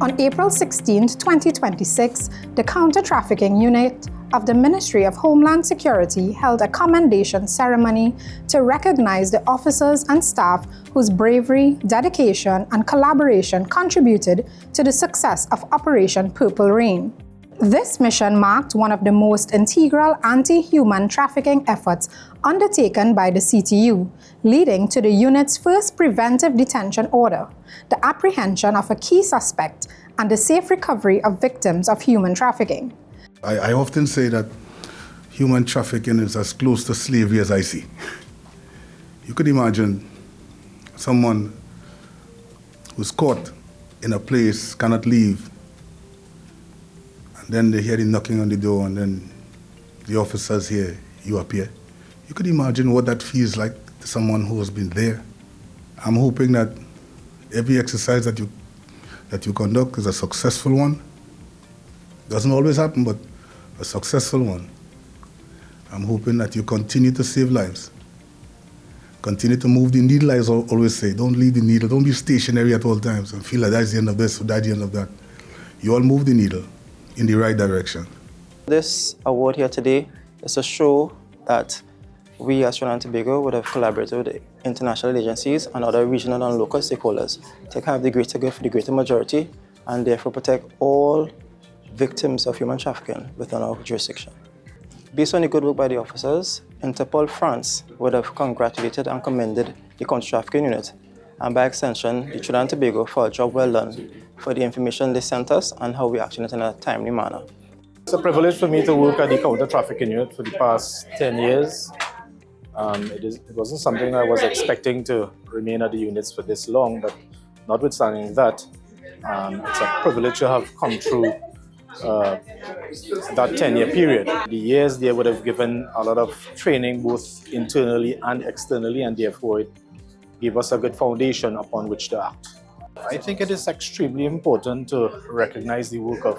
On April 16, 2026, the Counter Trafficking Unit of the Ministry of Homeland Security held a commendation ceremony to recognize the officers and staff whose bravery, dedication, and collaboration contributed to the success of Operation Purple Ryain. This mission marked one of the most integral anti-human trafficking efforts undertaken by the CTU, leading to the unit's first preventive detention order, the apprehension of a key suspect, and the safe recovery of victims of human trafficking. I often say that human trafficking is as close to slavery as I see. You could imagine someone who's caught in a place, cannot leave, and then they hear the knocking on the door, and then the officers hear you appear. You could imagine what that feels like to someone who has been there. I'm hoping that every exercise that you conduct is a successful one. Doesn't always happen, but a successful one. I'm hoping that you continue to save lives. Continue to move the needle, as I always say. Don't leave the needle. Don't be stationary at all times and feel like that's the end of this or that's the end of that. You all move the needle in the right direction. This award here today is to show that we as Trinidad and Tobago would have collaborated with international agencies and other regional and local stakeholders to have the greater good for the greater majority and therefore protect all victims of human trafficking within our jurisdiction. Based on the good work by the officers, Interpol France would have congratulated and commended the Counter Trafficking Unit, and by extension, the Trinidad and Tobago for a job well done for the information they sent us and how we actioned it in a timely manner. It's a privilege for me to work at the Counter Trafficking Unit for the past 10 years. It wasn't something I was expecting to remain at the units for this long, but notwithstanding that, it's a privilege to have come through that 10-year period. The years there would have given a lot of training both internally and externally, and therefore it gave us a good foundation upon which to act. I think it is extremely important to recognize the work of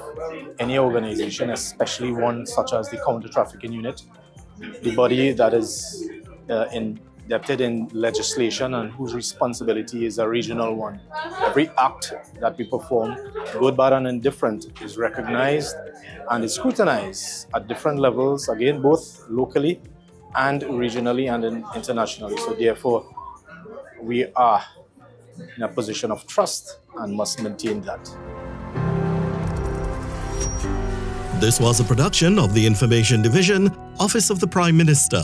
any organization, especially one such as the Counter Trafficking Unit, the body that is indebted in legislation and whose responsibility is a regional one. Every act that we perform, good, bad, and indifferent, is recognized and is scrutinized at different levels, again, both locally and regionally and internationally. So therefore, we are in a position of trust and must maintain that. This was a production of the Information Division, Office of the Prime Minister.